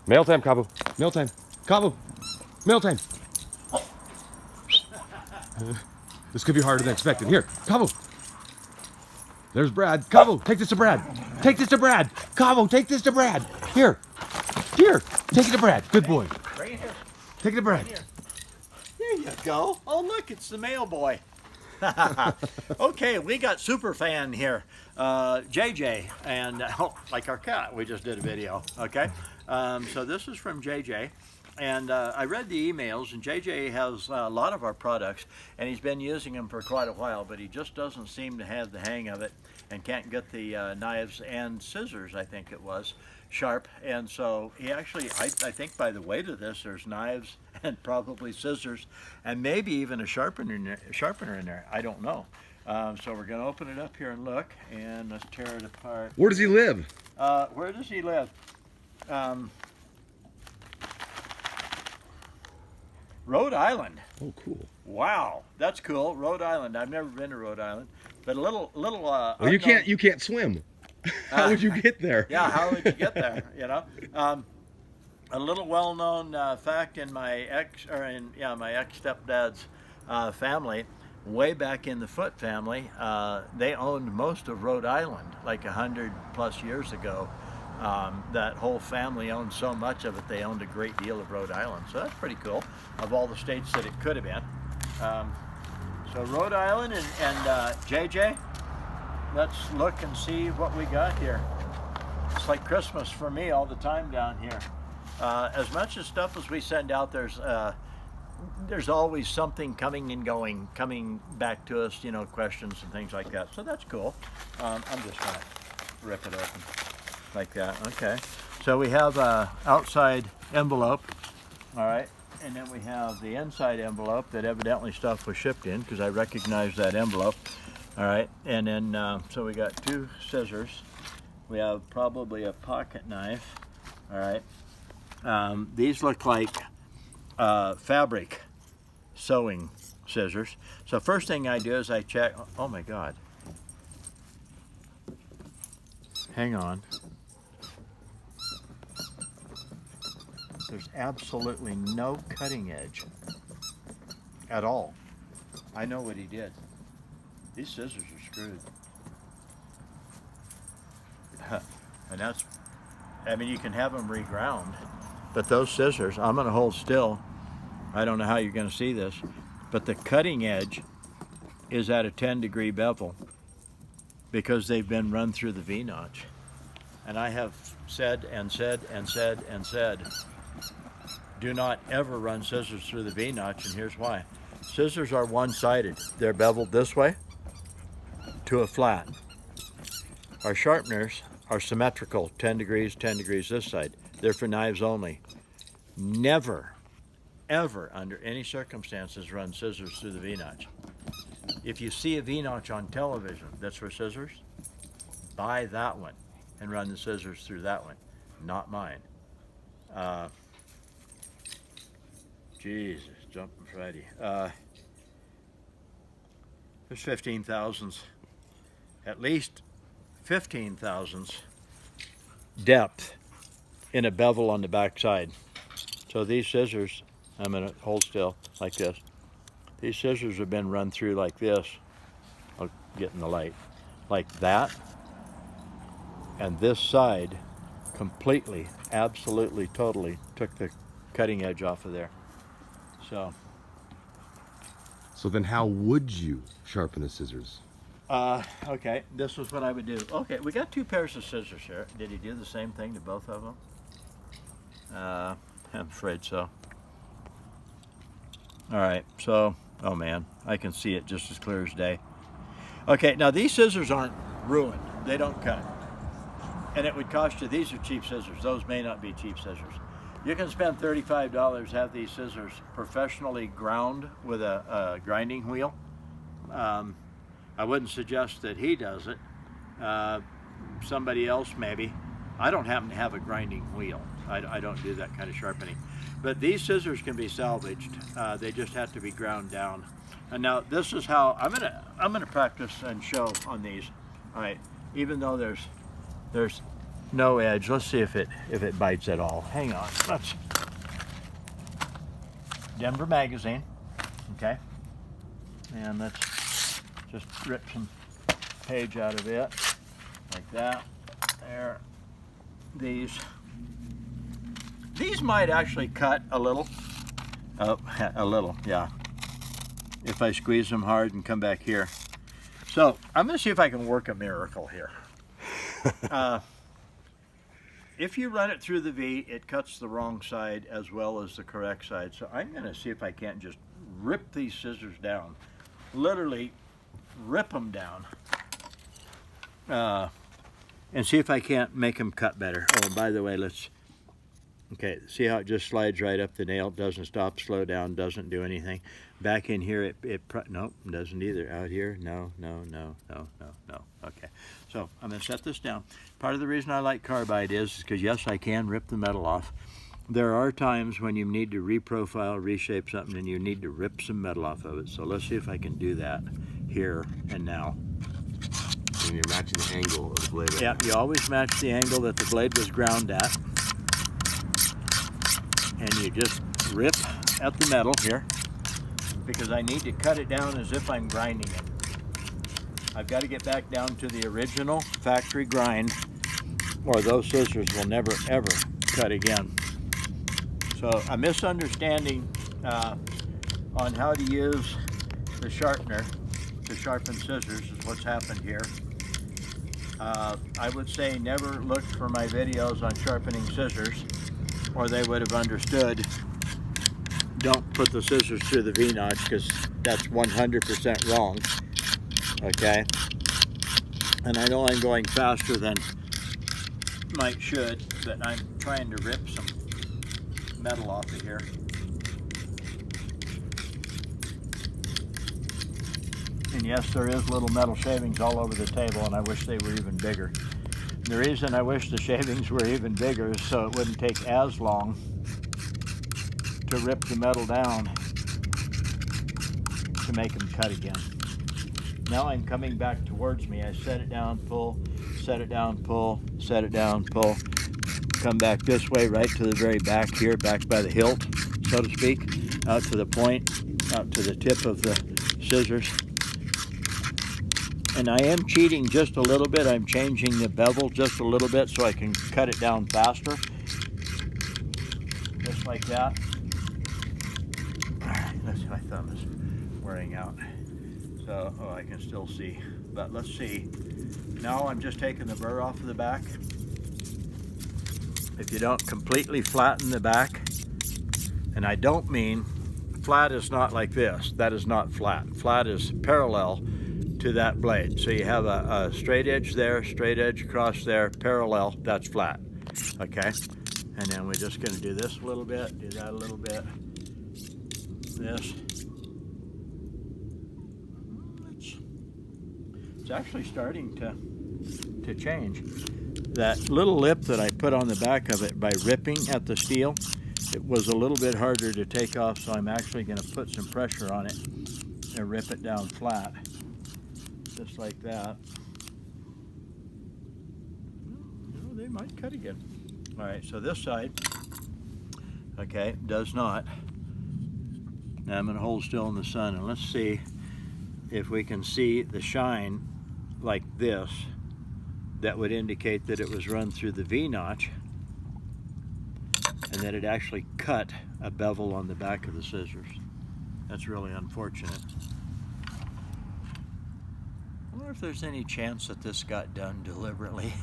Mail time, Cabo. Mail time. Cabo. Mail time. This could be harder than expected. Here, Cabo. There's Brad. Cabo, take this to Brad. Take this to Brad. Cabo, take this to Brad. Here. Here. Take it to Brad. Good boy. Right here. Take it to Brad. There you go. Oh, look, it's the mail boy. Okay, we got super fan here, JJ, and like our cat, we just did a video. Okay, so this is from JJ, and I read the emails, and JJ has a lot of our products, and he's been using them for quite a while, but he just doesn't seem to have the hang of it, and can't get the knives and scissors, I think it was, sharp. And so he actually, I think by the weight of this, there's knives and probably scissors and maybe even a sharpener in there. I don't know. So we're going to open it up here and look, and let's tear it apart. Where does he live? Where does he live? Rhode Island. Oh, cool. Wow, that's cool. Rhode Island. I've never been to Rhode Island, but a little. Well, you can't swim. How would you get there? Yeah, how would you get there? You know, a little well-known fact in my ex-stepdad's family, way back in the Foote family, they owned most of Rhode Island, like 100+ years ago. That whole family owned so much of it, they owned a great deal of Rhode Island. So that's pretty cool, of all the states that it could have been. So Rhode Island and JJ, let's look and see what we got here. It's like Christmas for me all the time down here. As much as stuff as we send out, there's always something coming and going, coming back to us, you know, questions and things like that. So that's cool. I'm just gonna rip it open like that. Okay. So we have a outside envelope, all right, and then we have the inside envelope that evidently stuff was shipped in, because I recognize that envelope. All right, and then so we got 2 scissors. We have probably a pocket knife. All right. These look like fabric sewing scissors. So first thing I do is I check. Oh my God. Hang on. There's absolutely no cutting edge at all. I know what he did. These scissors are screwed. And that's, I mean, you can have them reground, but those scissors, I'm going to hold still. I don't know how you're going to see this, but the cutting edge is at a 10-degree bevel because they've been run through the V-notch. And I have said and said and said and said, do not ever run scissors through the V-notch, and here's why. Scissors are one-sided. They're beveled this way to a flat. Our sharpeners are symmetrical, 10 degrees this side. They're for knives only. Never, ever, under any circumstances, run scissors through the V-notch. If you see a V-notch on television that's for scissors, buy that one and run the scissors through that one, not mine. Jesus, jumping Freddy. There's 15 thousandths, at least 15 thousandths depth in a bevel on the back side. So these scissors, I'm going to hold still like this. These scissors have been run through like this. I'll get in the light. Like that. And this side completely, absolutely, totally took the cutting edge off of there. So then how would you sharpen the scissors? Okay, this is what I would do. Okay, we got 2 pairs of scissors here. Did he do the same thing to both of them? I'm afraid so. All right, so, oh man, I can see it just as clear as day. Okay, now these scissors aren't ruined. They don't cut. And it would cost you, these are cheap scissors. Those may not be cheap scissors. You can spend $35, have these scissors professionally ground with a grinding wheel. I wouldn't suggest that he does it. Somebody else maybe. I don't happen to have a grinding wheel. I don't do that kind of sharpening. But these scissors can be salvaged. They just have to be ground down. And now this is how I'm gonna practice and show on these. All right. Even though there's no edge. Let's see if it bites at all. Hang on. Let's Denver magazine. Okay. And let's just rip some page out of it like that. There. These might actually cut a little. Oh, a little, yeah. If I squeeze them hard and come back here. So I'm going to see if I can work a miracle here. If you run it through the V, it cuts the wrong side as well as the correct side. So I'm going to see if I can't just rip these scissors down. Literally rip them down. And see if I can't make them cut better. Oh, and by the way, okay, see how it just slides right up the nail? Doesn't stop, slow down, doesn't do anything. Back in here, nope, doesn't either. Out here, no. Okay, so I'm going to set this down. Part of the reason I like carbide is because, yes, I can rip the metal off. There are times when you need to reprofile, reshape something, and you need to rip some metal off of it. So let's see if I can do that here and now. And you're matching the angle of the blade. Yeah, you always match the angle that the blade was ground at. And you just rip at the metal here, because I need to cut it down as if I'm grinding it. I've got to get back down to the original factory grind, or those scissors will never ever cut again. So a misunderstanding on how to use the sharpener to sharpen scissors is what's happened here. I would say never look for my videos on sharpening scissors, or they would have understood. Don't put the scissors through the V-notch, because that's 100% wrong. Okay? And I know I'm going faster than Mike should, but I'm trying to rip some metal off of here. And yes, there is little metal shavings all over the table, and I wish they were even bigger. The reason I wish the shavings were even bigger is so it wouldn't take as long to rip the metal down to make them cut again. Now I'm coming back towards me. I set it down, pull, set it down, pull, set it down, pull. Come back this way, right to the very back here, back by the hilt, so to speak, out to the point, out to the tip of the scissors. And I am cheating just a little bit. I'm changing the bevel just a little bit so I can cut it down faster. Just like that. Let's see, my thumb is wearing out. So, oh, I can still see. But let's see. Now I'm just taking the burr off of the back. If you don't completely flatten the back, and I don't mean flat is not like this. That is not flat. Flat is parallel to that blade. So you have a straight edge there, straight edge across there, parallel, that's flat. Okay? And then we're just going to do this a little bit, do that a little bit. This. It's actually starting to change. That little lip that I put on the back of it by ripping at the steel, it was a little bit harder to take off, so I'm actually going to put some pressure on it and rip it down flat. Just like that. No, they might cut again. All right, so this side, okay, does not. Now I'm going to hold still in the sun, and let's see if we can see the shine like this. That would indicate that it was run through the V-notch and that it actually cut a bevel on the back of the scissors. That's really unfortunate. I wonder if there's any chance that this got done deliberately.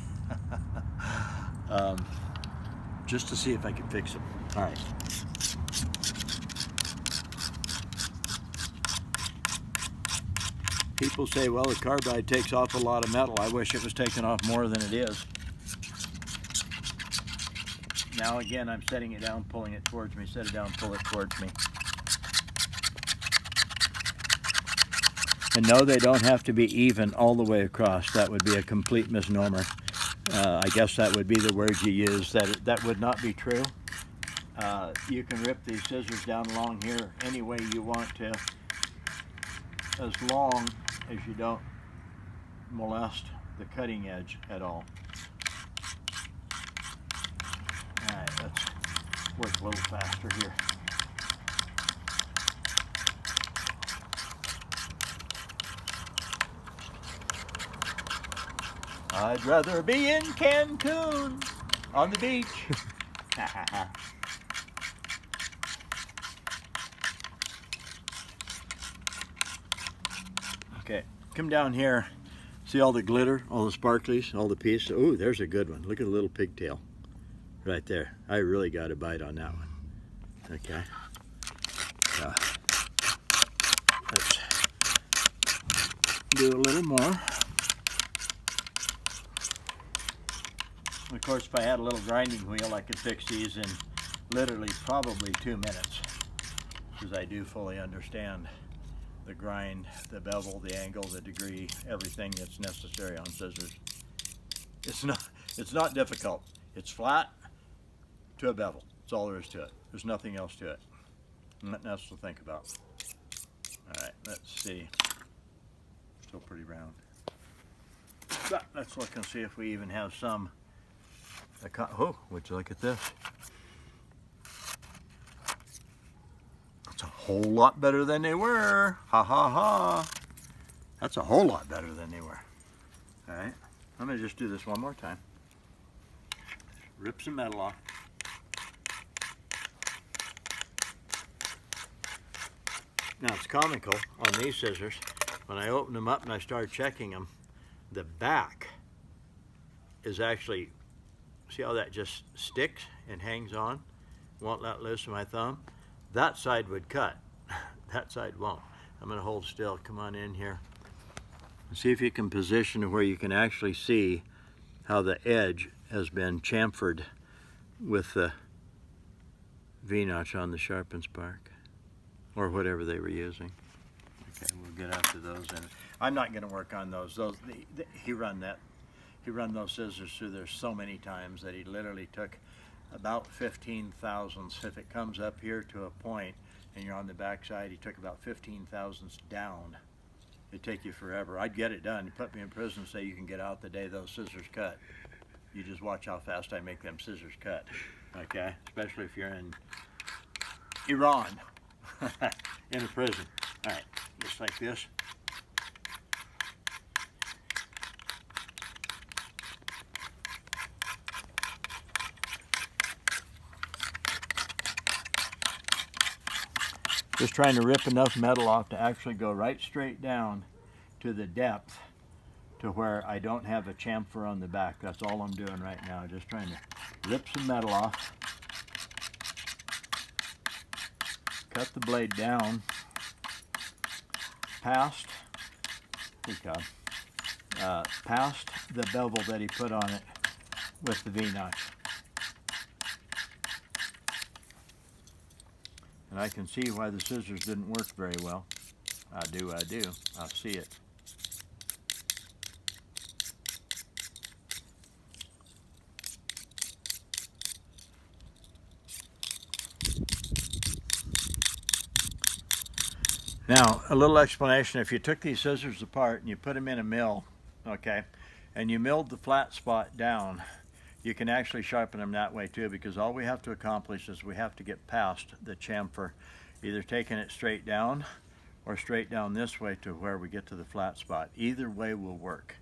Just to see if I can fix it. All right. People say, well, the carbide takes off a lot of metal. I wish it was taking off more than it is. Now again, I'm setting it down, pulling it towards me. Set it down, pull it towards me. And no, they don't have to be even all the way across. That would be a complete misnomer. I guess that would be the word you use. That would not be true. You can rip these scissors down along here any way you want to, as long as you don't molest the cutting edge at all. a little faster here. I'd rather be in Cancun on the beach. Okay, come down here. See all the glitter, all the sparklies, all the pieces. Ooh, there's a good one. Look at the little pigtail right there. I really got a bite on that one. Okay. Let's do a little more. Of course, if I had a little grinding wheel, I could fix these in literally probably 2 minutes, because I do fully understand the grind, the bevel, the angle, the degree, everything that's necessary on scissors. It's not difficult. It's flat to a bevel. That's all there is to it. There's nothing else to it. Nothing else to think about. All right, let's see. Still pretty round. But let's look and see if we even have some. Oh, would you look at this? That's a whole lot better than they were. Ha ha ha. That's a whole lot better than they were. All right, I'm gonna just do this one more time. Rip some metal off. Now it's comical on these scissors. When I open them up and I start checking them, the back is actually, see how that just sticks and hangs on? Won't let loose of my thumb. That side would cut. That side won't. I'm gonna hold still. Come on in here. See if you can position where you can actually see how the edge has been chamfered with the V-notch on the Sharpens bark, or whatever they were using. Okay, we'll get after those. And I'm not going to work on those. He run those scissors through there so many times that he literally took about 15 thousandths. If it comes up here to a point and you're on the back side, he took about 15 thousandths down. It'd take you forever. I'd get it done. You put me in prison and say you can get out the day those scissors cut. You just watch how fast I make them scissors cut. Okay? Especially if you're in Iran. In a prison. All right, just like this. Just trying to rip enough metal off to actually go right straight down to the depth to where I don't have a chamfer on the back. That's all I'm doing right now. Just trying to rip some metal off. Cut the blade down past, past the bevel that he put on it with the V-notch. And I can see why the scissors didn't work very well. I do. I see it. Now, a little explanation. If you took these scissors apart and you put them in a mill, okay, and you milled the flat spot down, you can actually sharpen them that way too, because all we have to accomplish is we have to get past the chamfer, either taking it straight down or straight down this way to where we get to the flat spot. Either way will work.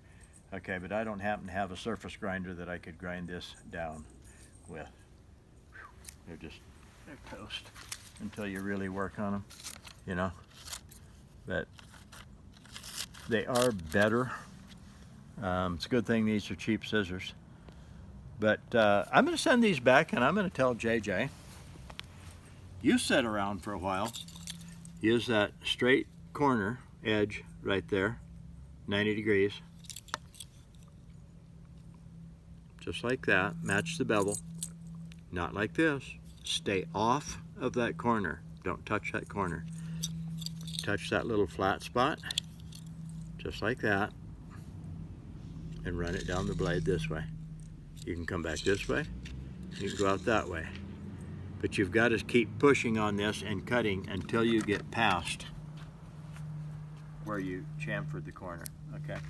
Okay, but I don't happen to have a surface grinder that I could grind this down with. They're toast until you really work on them, you know. But they are better. It's a good thing these are cheap scissors. But I'm going to send these back, and I'm going to tell JJ, you sit around for a while, use that straight corner edge right there, 90 degrees, just like that. Match the bevel, not like this. Stay off of that corner. Don't touch that corner. Touch that little flat spot, just like that, and run it down the blade this way. You can come back this way, you can go out that way. But you've got to keep pushing on this and cutting until you get past where you chamfered the corner, okay?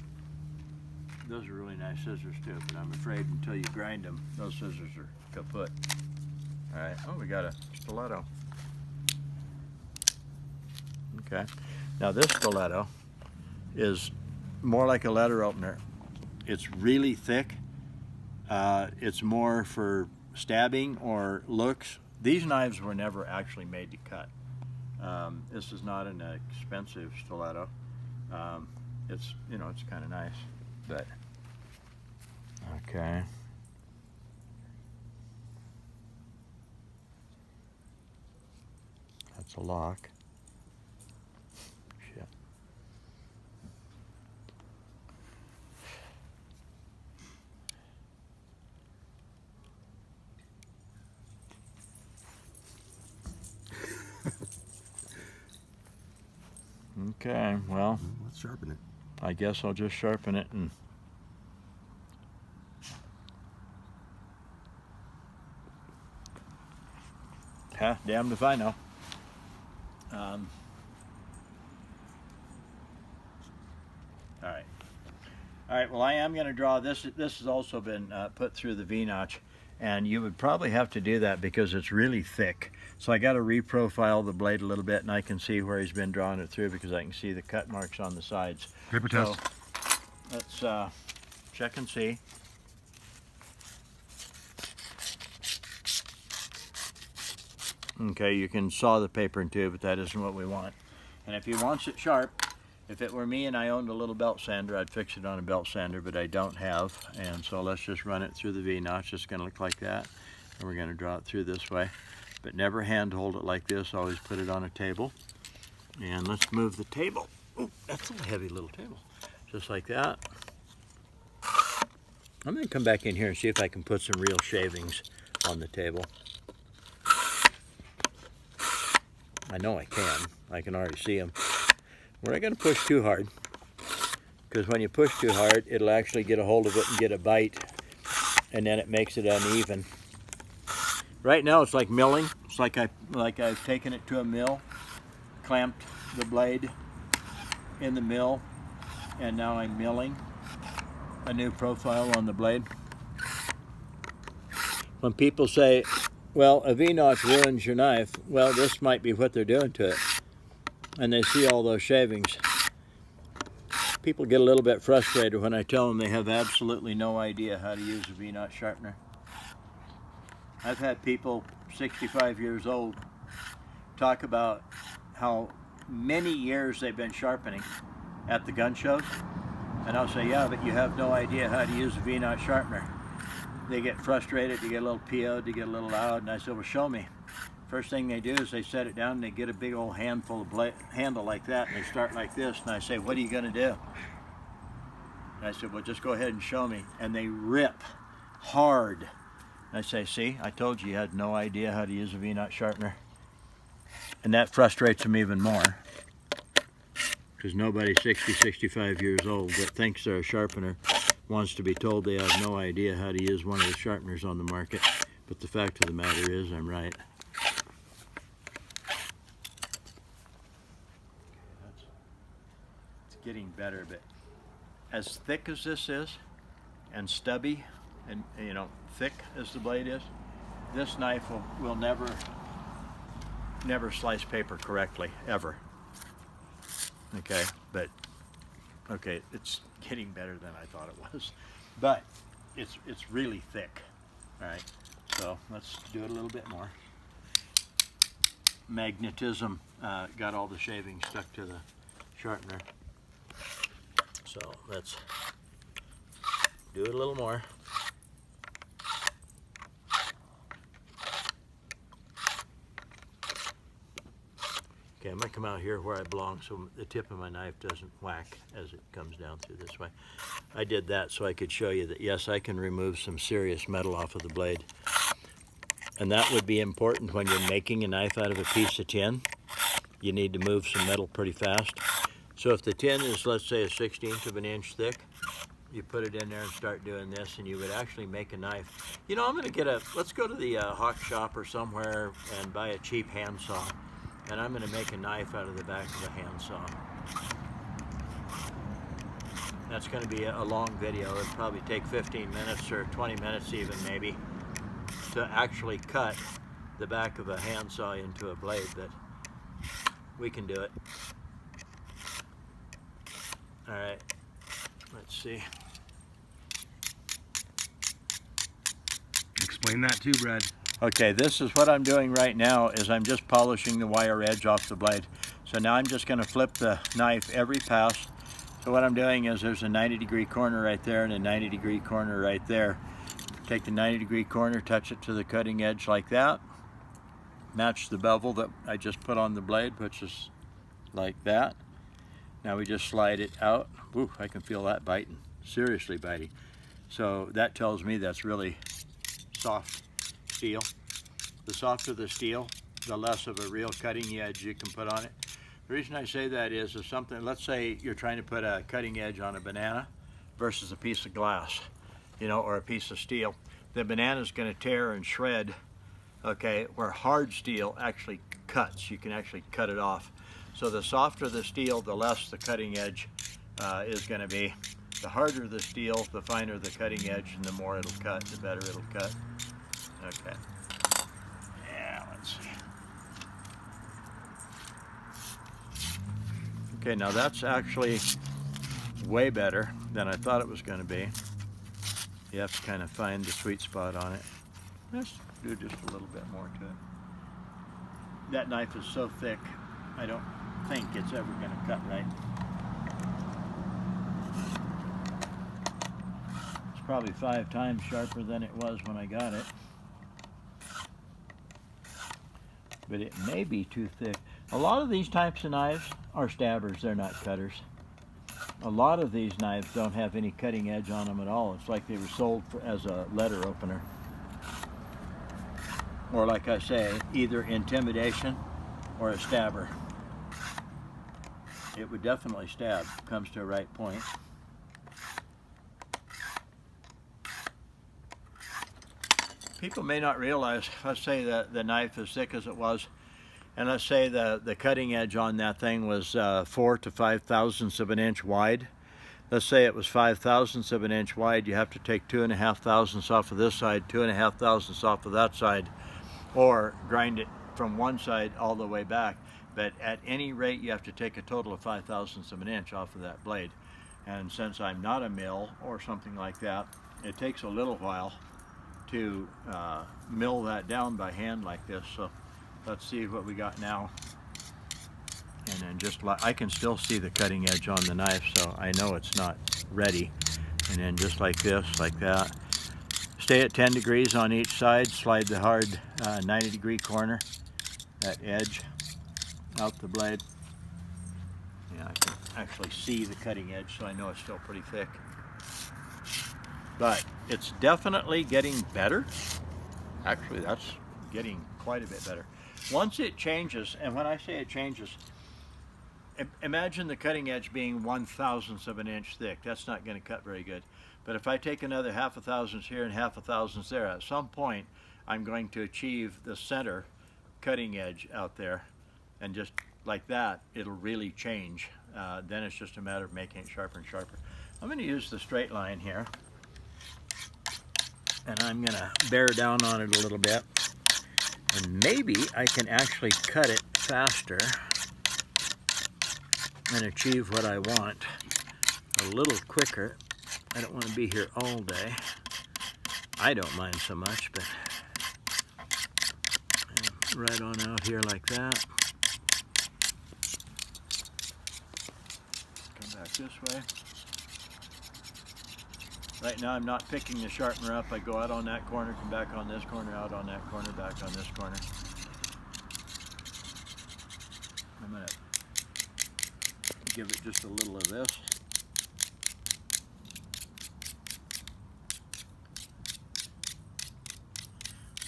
Those are really nice scissors too, but I'm afraid until you grind them, those scissors are kaput. All right. Oh, we got a stiletto. Okay. Now this stiletto is more like a letter opener. It's really thick. It's more for stabbing or looks. These knives were never actually made to cut. This is not an expensive stiletto. It's, you know, it's kind of nice, but okay. That's a lock. Shit. Okay, well, Let's sharpen it. I guess I'll just sharpen it and damned if I know. All right, well, I am going to draw this. This has also been put through the V-notch, and you would probably have to do that because it's really thick. So I got to reprofile the blade a little bit, and I can see where he's been drawing it through because I can see the cut marks on the sides. Paper test. So let's check and see. Okay, you can saw the paper in two, but that isn't what we want. And if he wants it sharp, if it were me and I owned a little belt sander, I'd fix it on a belt sander, but I don't have. And so let's just run it through the V-notch. It's going to look like that. And we're going to draw it through this way. But never hand hold it like this. Always put it on a table. And let's move the table. Ooh, that's a heavy little table. Just like that. I'm going to come back in here and see if I can put some real shavings on the table. I know I can. I can already see them. We're not going to push too hard, because when you push too hard, it'll actually get a hold of it and get a bite, and then it makes it uneven. Right now, it's like milling. It's like I've taken it to a mill, clamped the blade in the mill, and now I'm milling a new profile on the blade. When people say, well, a V-notch ruins your knife, well, this might be what they're doing to it. And they see all those shavings. People get a little bit frustrated when I tell them they have absolutely no idea how to use a V-notch sharpener. I've had people 65 years old talk about how many years they've been sharpening at the gun shows, and I'll say, yeah, but you have no idea how to use a V-notch sharpener. They get frustrated, they get a little PO'd, they get a little loud, and I said, well, show me. First thing they do is they set it down and they get a big old handful of handle like that, and they start like this, and I say, what are you going to do? And I said, well, just go ahead and show me. And they rip hard. And I say, see, I told you had no idea how to use a V-notch sharpener. And that frustrates them even more, because nobody 60, 65 years old that thinks they're a sharpener wants to be told they have no idea how to use one of the sharpeners on the market. But the fact of the matter is, I'm right. Getting better, but as thick as this is and stubby and, you know, thick as the blade is, this knife will never slice paper correctly, ever. Okay, but okay, it's getting better than I thought it was, but it's really thick. All right, so let's do it a little bit more. Magnetism got all the shavings stuck to the sharpener. So let's do it a little more. Okay, I'm going to come out here where I belong so the tip of my knife doesn't whack as it comes down through this way. I did that so I could show you that, yes, I can remove some serious metal off of the blade. And that would be important when you're making a knife out of a piece of tin. You need to move some metal pretty fast. So if the tin is, let's say, a 1/16 of an inch thick, you put it in there and start doing this, and you would actually make a knife. You know, I'm going to get let's go to the hawk shop or somewhere and buy a cheap handsaw, and I'm going to make a knife out of the back of the handsaw. That's going to be a long video. It'll probably take 15 minutes or 20 minutes even, maybe, to actually cut the back of a handsaw into a blade, but we can do it. All right, let's see. Explain that too, Brad. Okay, this is what I'm doing right now, is I'm just polishing the wire edge off the blade. So now I'm just going to flip the knife every pass. So what I'm doing is there's a 90-degree corner right there and a 90-degree corner right there. Take the 90-degree corner, touch it to the cutting edge like that. Match the bevel that I just put on the blade, which is like that. Now we just slide it out. Ooh, I can feel that biting, seriously biting. So that tells me that's really soft steel. The softer the steel, the less of a real cutting edge you can put on it. The reason I say that is if something, let's say you're trying to put a cutting edge on a banana versus a piece of glass, you know, or a piece of steel. The banana's going to tear and shred, okay, where hard steel actually cuts. You can actually cut it off. So the softer the steel, the less the cutting edge is going to be. The harder the steel, the finer the cutting edge, and the more it'll cut, the better it'll cut. Okay. Yeah, let's see. Okay, now that's actually way better than I thought it was going to be. You have to kind of find the sweet spot on it. Let's do just a little bit more to it. That knife is so thick, I don't think it's ever going to cut right. It's probably 5 times sharper than it was when I got it. But it may be too thick. A lot of these types of knives are stabbers, they're not cutters. A lot of these knives don't have any cutting edge on them at all. It's like they were sold as a letter opener. Or like I say, either intimidation or a stabber. It would definitely stab, comes to a right point. People may not realize, let's say that the knife as thick as it was, and let's say the cutting edge on that thing was 4 to 5 thousandths of an inch wide. Let's say it was 5 thousandths of an inch wide. You have to take 2.5 thousandths off of this side, 2.5 thousandths off of that side, or grind it from one side all the way back. But at any rate, you have to take a total of 5 thousandths of an inch off of that blade. And since I'm not a mill or something like that, it takes a little while to mill that down by hand like this. So let's see what we got now. And then just like, I can still see the cutting edge on the knife, so I know it's not ready. And then just like this, like that. Stay at 10 degrees on each side, slide the hard 90-degree corner, that edge, out the blade. Yeah, I can actually see the cutting edge, so I know it's still pretty thick. But it's definitely getting better. Actually, that's getting quite a bit better. Once it changes, and when I say it changes, imagine the cutting edge being 1/1000th of an inch thick. That's not going to cut very good. But if I take another 0.5 thousandths here and 0.5 thousandths there, at some point I'm going to achieve the center cutting edge out there, and just like that, it'll really change. Then it's just a matter of making it sharper and sharper. I'm going to use the straight line here, and I'm going to bear down on it a little bit, and maybe I can actually cut it faster and achieve what I want a little quicker. I don't want to be here all day. I don't mind so much, but right on out here like that. Come back this way. Right now I'm not picking the sharpener up. I go out on that corner, come back on this corner, out on that corner, back on this corner. I'm going to give it just a little of this.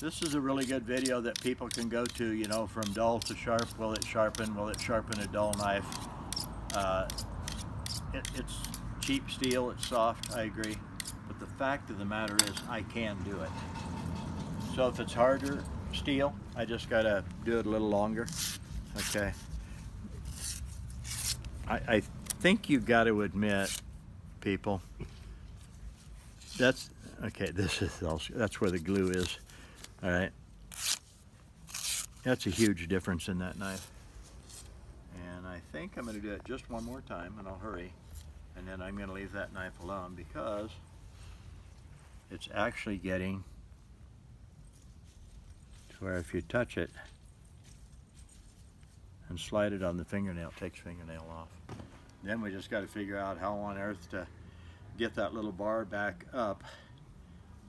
This is a really good video that people can go to, you know, from dull to sharp. Will it sharpen? Will it sharpen a dull knife? It's cheap steel, it's soft, I agree. But the fact of the matter is I can do it. So if it's harder steel, I just gotta do it a little longer. Okay. I think you've got to admit, people, that's, okay, this is also, that's where the glue is. All right. That's a huge difference in that knife. And I think I'm going to do it just one more time, and I'll hurry. And then I'm going to leave that knife alone because it's actually getting to where if you touch it and slide it on the fingernail, it takes fingernail off. Then we just got to figure out how on earth to get that little bar back up.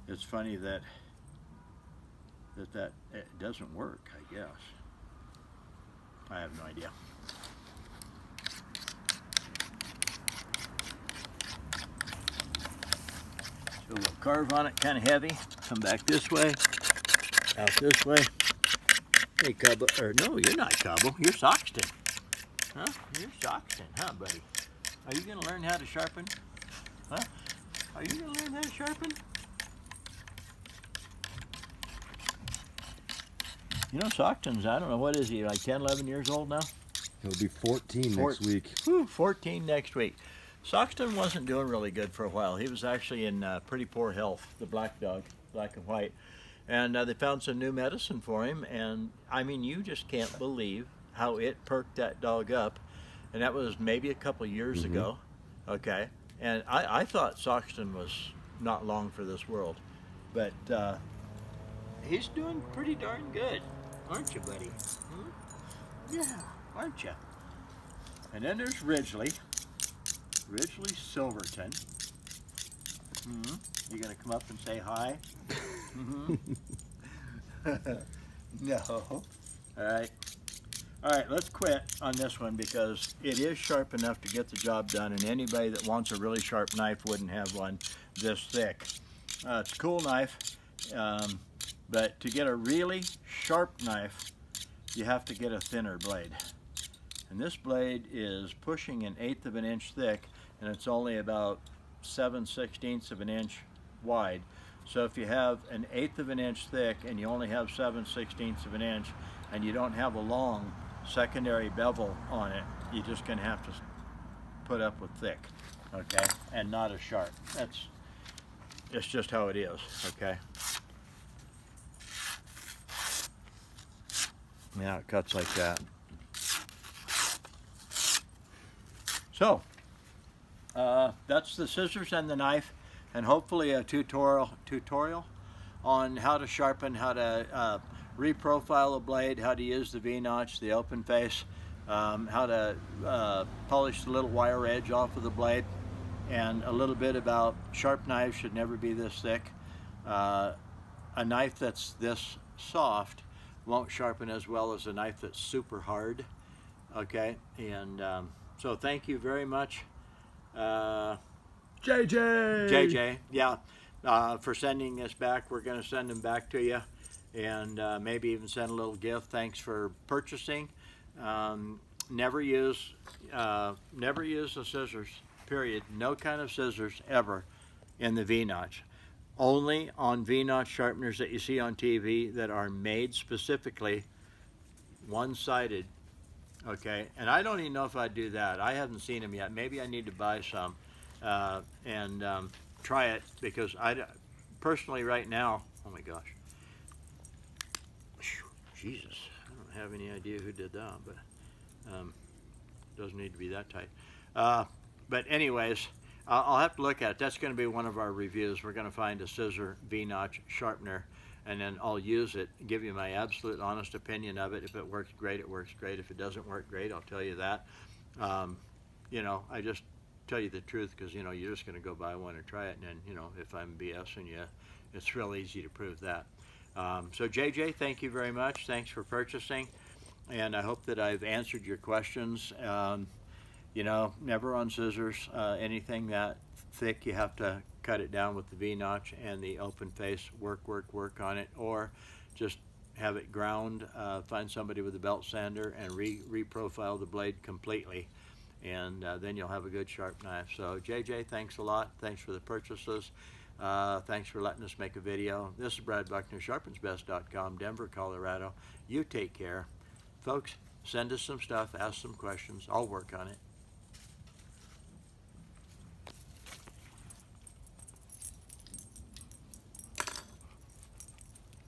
It's funny that it doesn't work, I guess. I have no idea. So we'll carve on it kind of heavy. Come back this way, out this way. Hey, Cabo, or no, you're not Cabo, you're Soxton. Huh? You're Soxton, huh, buddy? Are you gonna learn how to sharpen? Huh? Are you gonna learn how to sharpen? You know, Soxton's, I don't know, what is he, like 10, 11 years old now? He'll be 14 next week. Whew, 14 next week. Soxton wasn't doing really good for a while. He was actually in pretty poor health, the black dog, black and white. And they found some new medicine for him, and I mean, you just can't believe how it perked that dog up. And that was maybe a couple years ago, okay? And I thought Soxton was not long for this world, but he's doing pretty darn good, aren't you, buddy? Hmm? Yeah, aren't you? And then there's Ridgely Silverton. You gonna come up and say hi? No. All right, let's quit on this one because it is sharp enough to get the job done, and anybody that wants a really sharp knife wouldn't have one this thick. It's a cool knife, but to get a really sharp knife, you have to get a thinner blade. And this blade is pushing 1/8 of an inch thick, and it's only about 7/16 of an inch wide. So if you have 1/8 of an inch thick and you only have 7/16 of an inch, and you don't have a long secondary bevel on it, you're just going to have to put up with thick, okay, and not as sharp. It's just how it is, okay. Now it cuts like that. So that's the scissors and the knife, and hopefully a tutorial on how to sharpen, how to reprofile a blade, how to use the V-notch, the open face, how to polish the little wire edge off of the blade, and a little bit about sharp knives should never be this thick. A knife that's this soft won't sharpen as well as a knife that's super hard, okay? And so thank you very much, JJ, yeah, for sending this back. We're going to send them back to you, and maybe even send a little gift. Thanks for purchasing. Never use the scissors, period. No kind of scissors ever in the V-notch. Only on V-notch sharpeners that you see on TV that are made specifically one-sided, okay? And I don't even know if I'd do that. I haven't seen them yet. Maybe I need to buy some and try it, because I personally right now, oh my gosh, Jesus, I don't have any idea who did that, but doesn't need to be that tight. But anyways, I'll have to look at it. That's going to be one of our reviews. We're going to find a scissor V-notch sharpener, and then I'll use it, give you my absolute honest opinion of it. If it works great, it works great. If it doesn't work great, I'll tell you that. You know, I just tell you the truth, because, you know, you're just going to go buy one and try it, and then, you know, if I'm BSing you, it's real easy to prove that. So JJ, thank you very much. Thanks for purchasing, and I hope that I've answered your questions. You know, never on scissors. Anything that thick, you have to cut it down with the V-notch and the open face. Work on it, or just have it ground. Find somebody with a belt sander and reprofile the blade completely, and then you'll have a good sharp knife. So JJ, thanks a lot. Thanks for the purchases. Thanks for letting us make a video. This is Brad Buckner, sharpensbest.com, Denver, Colorado. You take care. Folks, send us some stuff, ask some questions. I'll work on it.